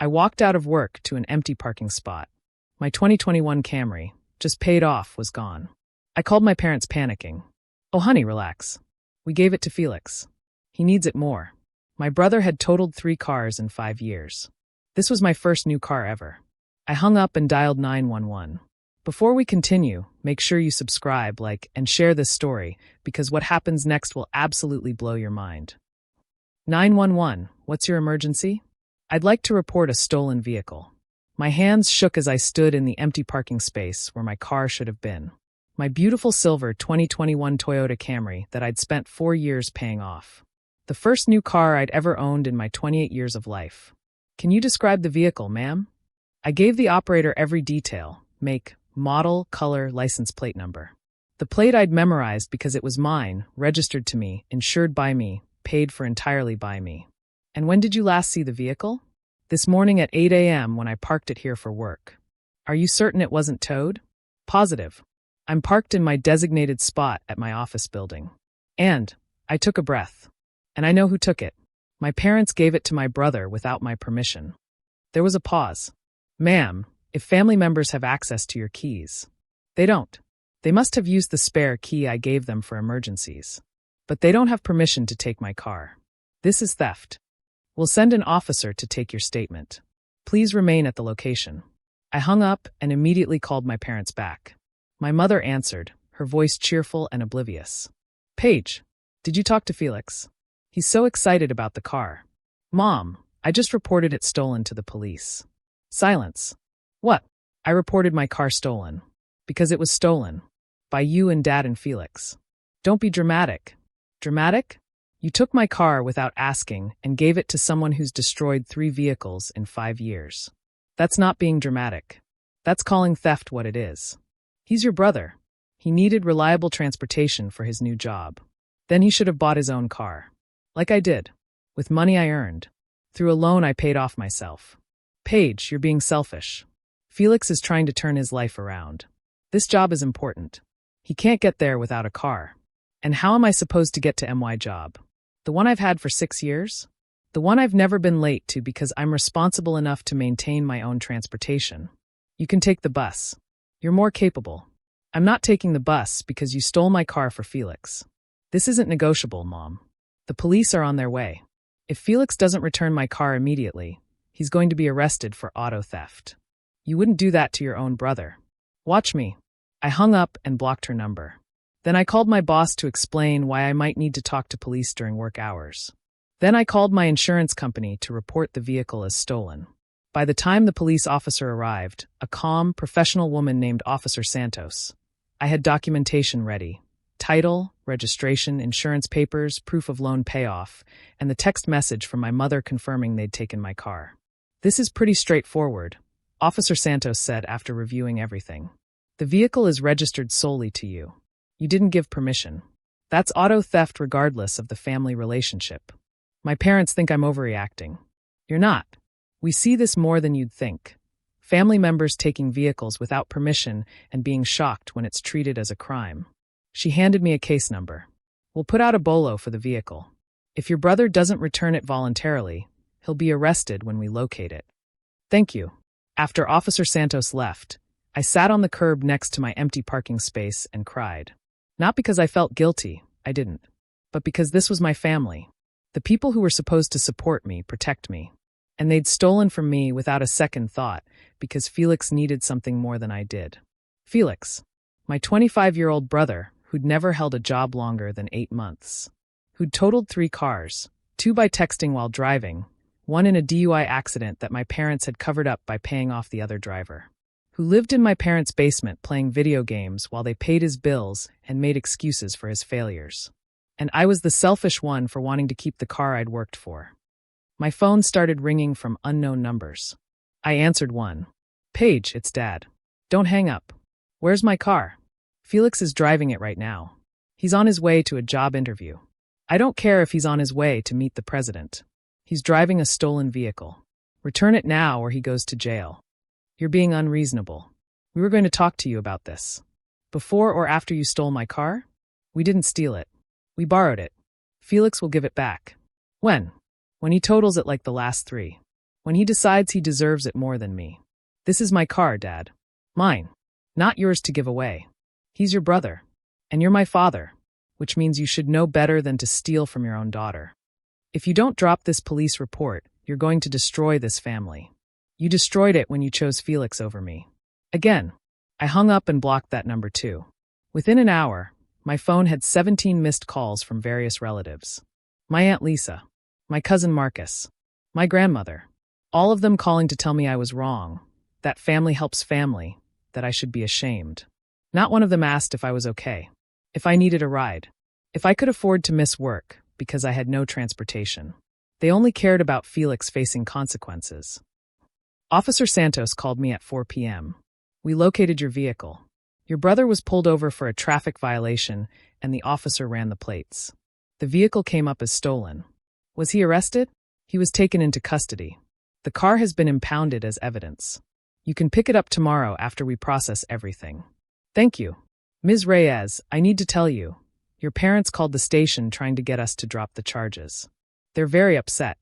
I walked out of work to an empty parking spot. My 2021 Camry, just paid off, was gone. I called my parents panicking. "Oh, honey, relax. We gave it to Felix. He needs it more." My brother had totaled 3 cars in 5 years. This was my first new car ever. I hung up and dialed 911. Before we continue, make sure you subscribe, like, and share this story, because what happens next will absolutely blow your mind. 911, what's your emergency? I'd like to report a stolen vehicle. My hands shook as I stood in the empty parking space where my car should have been. My beautiful silver 2021 Toyota Camry that I'd spent 4 years paying off. The first new car I'd ever owned in my 28 years of life. "Can you describe the vehicle, ma'am?" I gave the operator every detail: make, model, color, license plate number. The plate I'd memorized because it was mine, registered to me, insured by me, paid for entirely by me. "And when did you last see the vehicle?" "This morning at 8 a.m. when I parked it here for work." "Are you certain it wasn't towed?" "Positive. I'm parked in my designated spot at my office building." And I took a breath. And I know who took it. My parents gave it to my brother without my permission. There was a pause. "Ma'am, if family members have access to your keys." "They don't. They must have used the spare key I gave them for emergencies. But they don't have permission to take my car. This is theft. We'll send an officer to take your statement. Please remain at the location." I hung up and immediately called my parents back. My mother answered, her voice cheerful and oblivious. "Paige, did you talk to Felix? He's so excited about the car." "Mom, I just reported it stolen to the police." Silence. "What?" "I reported my car stolen. Because it was stolen. By you and Dad and Felix." "Don't be dramatic." "Dramatic? You took my car without asking and gave it to someone who's destroyed 3 vehicles in 5 years. That's not being dramatic. That's calling theft what it is. He's your brother. He needed reliable transportation for his new job. Then he should have bought his own car. Like I did. With money I earned. Through a loan I paid off myself." "Paige, you're being selfish. Felix is trying to turn his life around. This job is important. He can't get there without a car. And how am I supposed to get to my job? The one I've had for 6 years? The one I've never been late to because I'm responsible enough to maintain my own transportation. You can take the bus. You're more capable. I'm not taking the bus because you stole my car for Felix. This isn't negotiable, Mom. The police are on their way. If Felix doesn't return my car immediately, he's going to be arrested for auto theft. You wouldn't do that to your own brother. Watch me." I hung up and blocked her number. Then I called my boss to explain why I might need to talk to police during work hours. Then I called my insurance company to report the vehicle as stolen. By the time the police officer arrived, a calm, professional woman named Officer Santos, I had documentation ready. Title, registration, insurance papers, proof of loan payoff, and the text message from my mother confirming they'd taken my car. "This is pretty straightforward," Officer Santos said after reviewing everything. "The vehicle is registered solely to you. You didn't give permission. That's auto theft regardless of the family relationship. My parents think I'm overreacting. You're not. We see this more than you'd think. Family members taking vehicles without permission and being shocked when it's treated as a crime." She handed me a case number. "We'll put out a bolo for the vehicle. If your brother doesn't return it voluntarily, he'll be arrested when we locate it." "Thank you." After Officer Santos left, I sat on the curb next to my empty parking space and cried. Not because I felt guilty, I didn't, but because this was my family. The people who were supposed to support me, protect me. And they'd stolen from me without a second thought because Felix needed something more than I did. Felix, my 25-year-old brother, who'd never held a job longer than 8 months. Who'd totaled 3 cars, 2 by texting while driving, 1 in a DUI accident that my parents had covered up by paying off the other driver. Who lived in my parents' basement playing video games while they paid his bills and made excuses for his failures. And I was the selfish one for wanting to keep the car I'd worked for. My phone started ringing from unknown numbers. I answered one. "Paige, it's Dad. Don't hang up. Where's my car?" "Felix is driving it right now. He's on his way to a job interview." "I don't care if he's on his way to meet the president. He's driving a stolen vehicle. Return it now or he goes to jail." "You're being unreasonable. We were going to talk to you about this. Before or after you stole my car?" "We didn't steal it. We borrowed it. Felix will give it back." "When?" "When he totals it like the last 3. When he decides he deserves it more than me. This is my car, Dad. Mine. Not yours to give away. He's your brother. And you're my father, which means you should know better than to steal from your own daughter. If you don't drop this police report, you're going to destroy this family. You destroyed it when you chose Felix over me. Again, I hung up and blocked that number too. Within an hour, my phone had 17 missed calls from various relatives. My Aunt Lisa, my cousin Marcus, my grandmother, all of them calling to tell me I was wrong, that family helps family, that I should be ashamed. Not one of them asked if I was okay, if I needed a ride, if I could afford to miss work because I had no transportation. They only cared about Felix facing consequences. Officer Santos called me at 4 p.m. We located your vehicle. Your brother was pulled over for a traffic violation, and the officer ran the plates. The vehicle came up as stolen. Was he arrested? He was taken into custody. The car has been impounded as evidence. You can pick it up tomorrow after we process everything. Thank you. Ms. Reyes, I need to tell you. Your parents called the station trying to get us to drop the charges. They're very upset.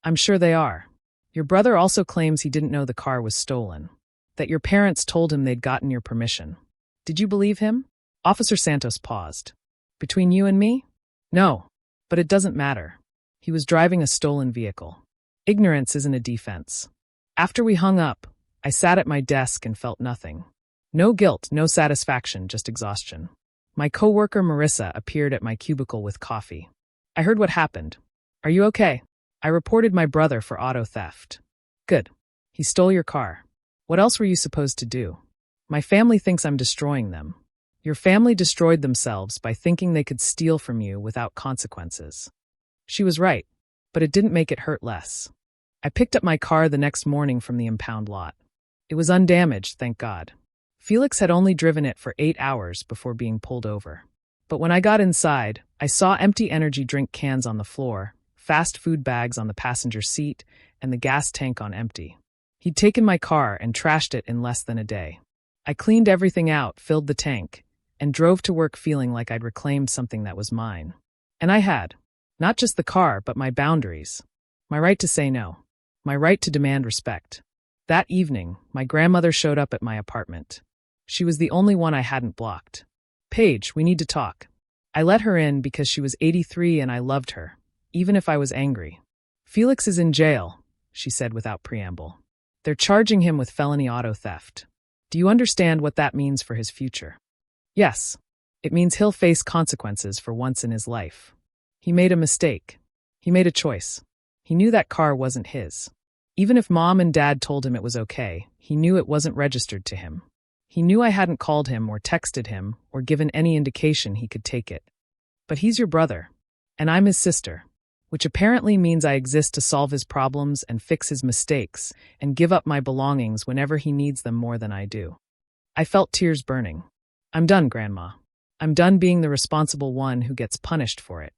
I'm sure they are. Your brother also claims he didn't know the car was stolen. That your parents told him they'd gotten your permission. Did you believe him? Officer Santos paused. Between you and me? No, but it doesn't matter. He was driving a stolen vehicle. Ignorance isn't a defense. After we hung up, I sat at my desk and felt nothing. No guilt, no satisfaction, just exhaustion. My coworker Marissa appeared at my cubicle with coffee. I heard what happened. Are you okay? I reported my brother for auto theft. Good. He stole your car. What else were you supposed to do? My family thinks I'm destroying them. Your family destroyed themselves by thinking they could steal from you without consequences. She was right, but it didn't make it hurt less. I picked up my car the next morning from the impound lot. It was undamaged, thank God. Felix had only driven it for 8 hours before being pulled over. But when I got inside, I saw empty energy drink cans on the floor, fast food bags on the passenger seat, and the gas tank on empty. He'd taken my car and trashed it in less than a day. I cleaned everything out, filled the tank, and drove to work feeling like I'd reclaimed something that was mine. And I had. Not just the car, but my boundaries. My right to say no. My right to demand respect. That evening, my grandmother showed up at my apartment. She was the only one I hadn't blocked. Paige, we need to talk. I let her in because she was 83 and I loved her, even if I was angry. Felix is in jail, she said without preamble. They're charging him with felony auto theft. Do you understand what that means for his future? Yes. It means he'll face consequences for once in his life. He made a mistake. He made a choice. He knew that car wasn't his. Even if Mom and Dad told him it was okay, he knew it wasn't registered to him. He knew I hadn't called him or texted him or given any indication he could take it. But he's your brother, and I'm his sister, which apparently means I exist to solve his problems and fix his mistakes and give up my belongings whenever he needs them more than I do. I felt tears burning. I'm done, Grandma. I'm done being the responsible one who gets punished for it.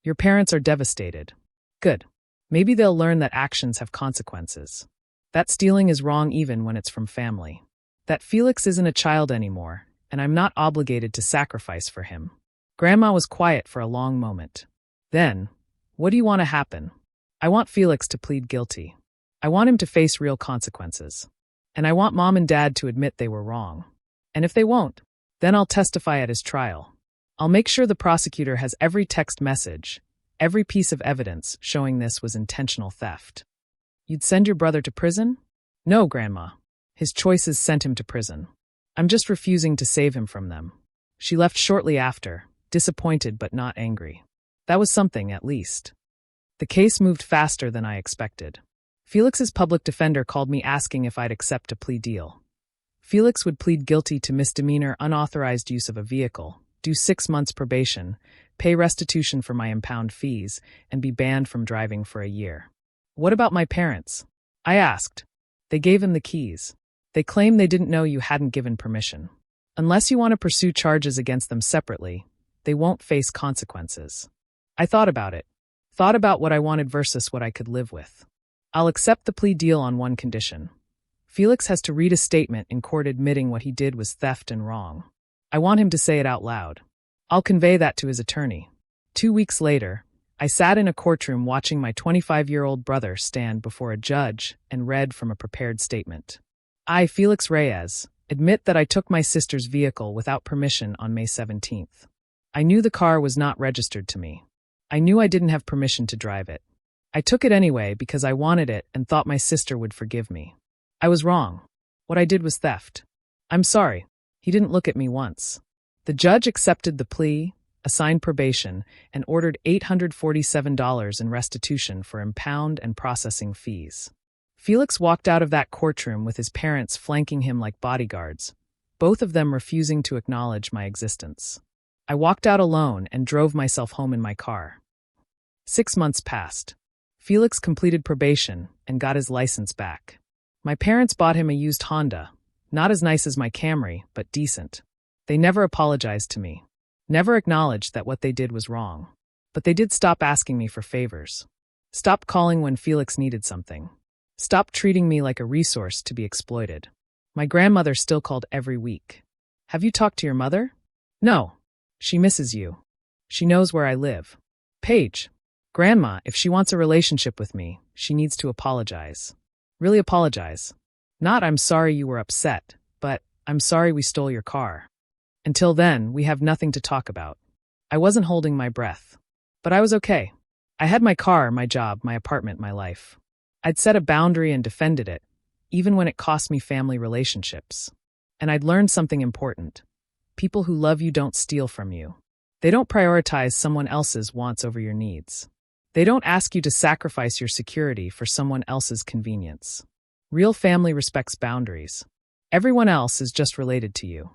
Your parents are devastated. Good. Maybe they'll learn that actions have consequences. That stealing is wrong even when it's from family. That Felix isn't a child anymore, and I'm not obligated to sacrifice for him. Grandma was quiet for a long moment. Then, what do you want to happen? I want Felix to plead guilty. I want him to face real consequences. And I want Mom and Dad to admit they were wrong. And if they won't, then I'll testify at his trial. I'll make sure the prosecutor has every text message, every piece of evidence showing this was intentional theft. You'd send your brother to prison? No, Grandma. His choices sent him to prison. I'm just refusing to save him from them. She left shortly after, disappointed but not angry. That was something, at least. The case moved faster than I expected. Felix's public defender called me asking if I'd accept a plea deal. Felix would plead guilty to misdemeanor unauthorized use of a vehicle, do 6 months probation, pay restitution for my impound fees, and be banned from driving for a year. What about my parents? I asked. They gave him the keys. They claim they didn't know you hadn't given permission. Unless you want to pursue charges against them separately, they won't face consequences. I thought about it. Thought about what I wanted versus what I could live with. I'll accept the plea deal on one condition. Felix has to read a statement in court admitting what he did was theft and wrong. I want him to say it out loud. I'll convey that to his attorney. 2 weeks later, I sat in a courtroom watching my 25-year-old brother stand before a judge and read from a prepared statement. I, Felix Reyes, admit that I took my sister's vehicle without permission on May 17th. I knew the car was not registered to me. I knew I didn't have permission to drive it. I took it anyway because I wanted it and thought my sister would forgive me. I was wrong. What I did was theft. I'm sorry. He didn't look at me once. The judge accepted the plea, assigned probation, and ordered $847 in restitution for impound and processing fees. Felix walked out of that courtroom with his parents flanking him like bodyguards, both of them refusing to acknowledge my existence. I walked out alone and drove myself home in my car. 6 months passed. Felix completed probation and got his license back. My parents bought him a used Honda, not as nice as my Camry, but decent. They never apologized to me, never acknowledged that what they did was wrong. But they did stop asking me for favors. Stop calling when Felix needed something. Stop treating me like a resource to be exploited. My grandmother still called every week. Have you talked to your mother? No. She misses you. She knows where I live. Paige. Grandma, if she wants a relationship with me, she needs to apologize. Really apologize. Not I'm sorry you were upset, but I'm sorry we stole your car. Until then, we have nothing to talk about. I wasn't holding my breath. But I was okay. I had my car, my job, my apartment, my life. I'd set a boundary and defended it, even when it cost me family relationships. And I'd learned something important. People who love you don't steal from you. They don't prioritize someone else's wants over your needs. They don't ask you to sacrifice your security for someone else's convenience. Real family respects boundaries. Everyone else is just related to you.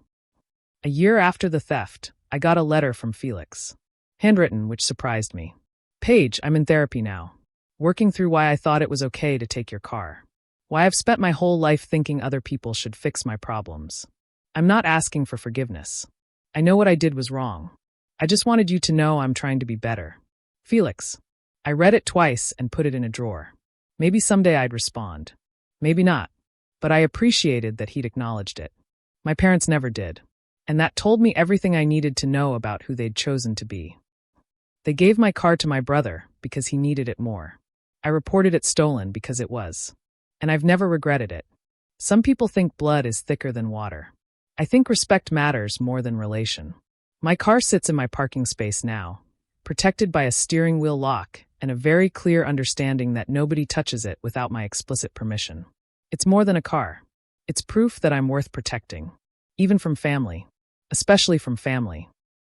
A year after the theft, I got a letter from Felix. Handwritten, which surprised me. Paige, I'm in therapy now. Working through why I thought it was okay to take your car. Why I've spent my whole life thinking other people should fix my problems. I'm not asking for forgiveness. I know what I did was wrong. I just wanted you to know I'm trying to be better. Felix. I read it twice and put it in a drawer. Maybe someday I'd respond. Maybe not. But I appreciated that he'd acknowledged it. My parents never did. And that told me everything I needed to know about who they'd chosen to be. They gave my car to my brother because he needed it more. I reported it stolen because it was. And I've never regretted it. Some people think blood is thicker than water. I think respect matters more than relation. My car sits in my parking space now, protected by a steering wheel lock and a very clear understanding that nobody touches it without my explicit permission. It's more than a car. It's proof that I'm worth protecting. Even from family. Especially from family.